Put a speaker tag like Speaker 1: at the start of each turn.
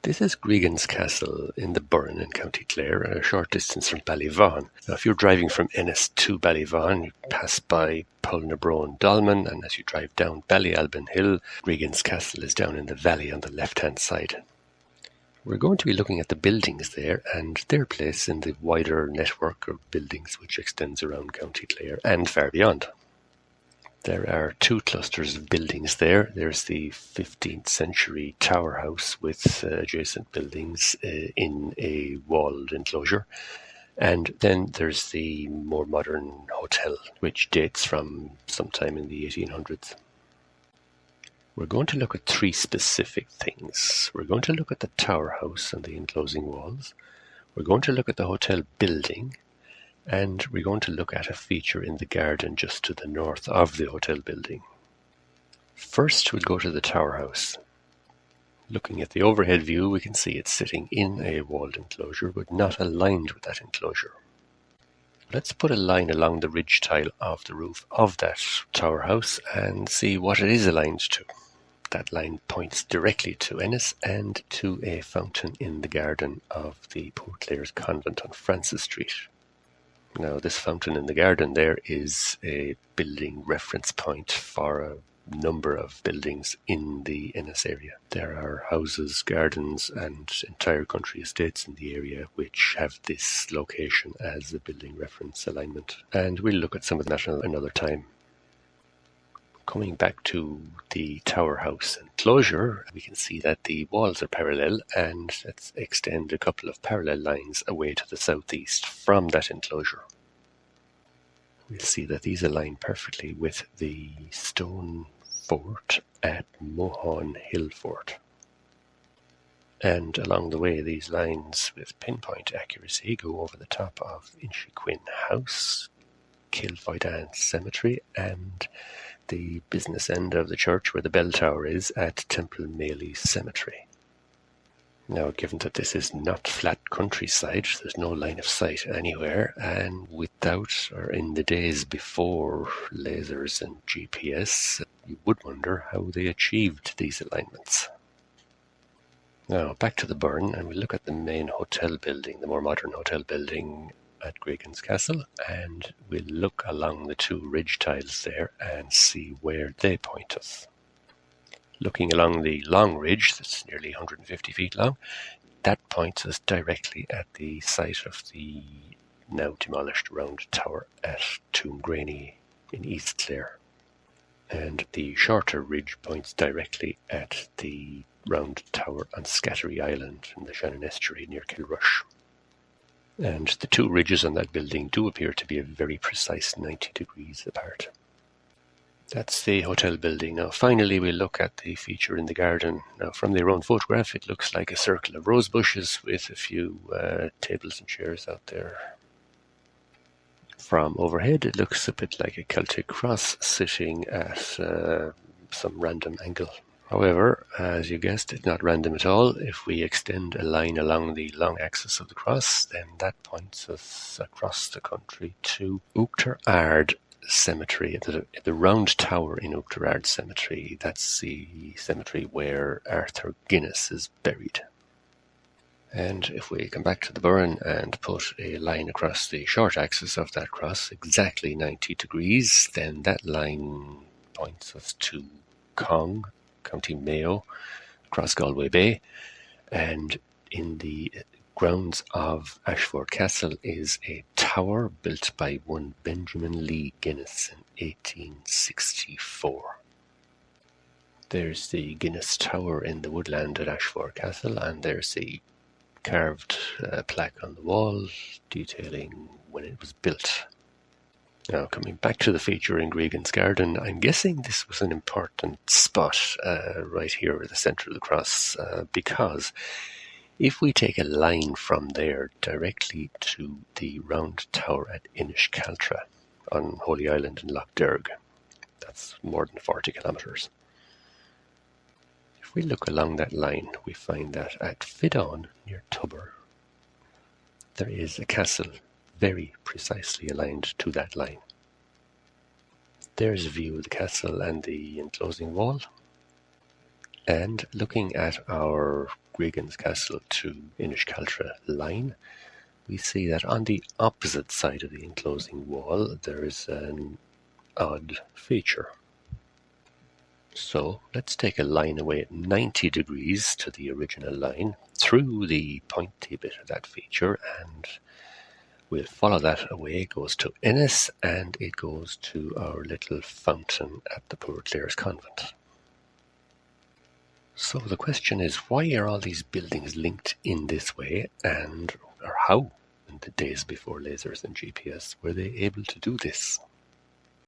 Speaker 1: This is Gregans Castle in the Burren in County Clare, a short distance from Ballyvaughan. Now, if you're driving from Ennis to Ballyvaughan, you pass by Pulnabrone Dolman, and as you drive down Ballyalbin Hill, Gregans Castle is down in the valley on the left-hand side. We're going to be looking at the buildings there and their place in the wider network of buildings which extends around County Clare and far beyond. There are two clusters of buildings there. There's the 15th century tower house with adjacent buildings in a walled enclosure. And then there's the more modern hotel, which dates from sometime in the 1800s. We're going to look at three specific things. We're going to look at the tower house and the enclosing walls. We're going to look at the hotel building. And we're going to look at a feature in the garden just to the north of the hotel building. First, we'll go to the tower house. Looking at the overhead view, we can see it's sitting in a walled enclosure, but not aligned with that enclosure. Let's put a line along the ridge tile of the roof of that tower house and see what it is aligned to. That line points directly to Ennis and to a fountain in the garden of the Poor Clare's Convent on Francis Street. Now, this fountain in the garden there is a building reference point for a number of buildings in the Ennis area. There are houses, gardens and entire country estates in the area which have this location as a building reference alignment. And we'll look at some of that another time. Coming back to the tower house enclosure, we can see that the walls are parallel, and let's extend a couple of parallel lines away to the southeast from that enclosure. We'll see that these align perfectly with the stone fort at Mohon Hill Fort. And along the way, these lines with pinpoint accuracy go over the top of Inchiquin House, Kilvoydan Cemetery, and the business end of the church where the bell tower is at Temple Maley Cemetery. Now, given that this is not flat countryside, there's no line of sight anywhere, and without or in the days before lasers and GPS, you would wonder how they achieved these alignments. Now, back to the Burren, and we look at the main hotel building, the more modern hotel building at Gregans Castle, and we'll look along the two ridge tiles there and see where they point us. Looking along the long ridge, that's nearly 150 feet long, that points us directly at the site of the now demolished round tower at Toongraney in East Clare. And the shorter ridge points directly at the round tower on Scattery Island in the Shannon Estuary near Kilrush. And the two ridges on that building do appear to be a very precise 90 degrees apart. That's the hotel building. Now, finally, we'll look at the feature in the garden. Now, from the around photograph, it looks like a circle of rose bushes with a few tables and chairs out there. From overhead, it looks a bit like a Celtic cross sitting at some random angle. However, as you guessed, it's not random at all. If we extend a line along the long axis of the cross, then that points us across the country to Uachtar Ard Cemetery, the round tower in Uachtar Ard Cemetery. That's the cemetery where Arthur Guinness is buried. And if we come back to the Burren and put a line across the short axis of that cross, exactly 90 degrees, then that line points us to Cong, County Mayo, across Galway Bay, and in the grounds of Ashford Castle is a tower built by one Benjamin Lee Guinness in 1864. There's the Guinness Tower in the woodland at Ashford Castle, and there's the carved plaque on the wall detailing when it was built. Now, coming back to the feature in Gregans Garden, I'm guessing this was an important spot right here at the centre of the cross, because if we take a line from there directly to the round tower at Inishcaltra on Holy Island in Lough Derg, that's more than 40 kilometres. If we look along that line, we find that at Fidon, near Tubber, there is a castle very precisely aligned to that line. There's a view of the castle and the enclosing wall. And looking at our Gregans Castle to Inishcaltra line, we see that on the opposite side of the enclosing wall there is an odd feature. So let's take a line away at 90 degrees to the original line through the pointy bit of that feature, and we'll follow that away. It goes to Ennis and it goes to our little fountain at the Poor Clare's Convent. So the question is, why are all these buildings linked in this way, or how, in the days before lasers and GPS, were they able to do this?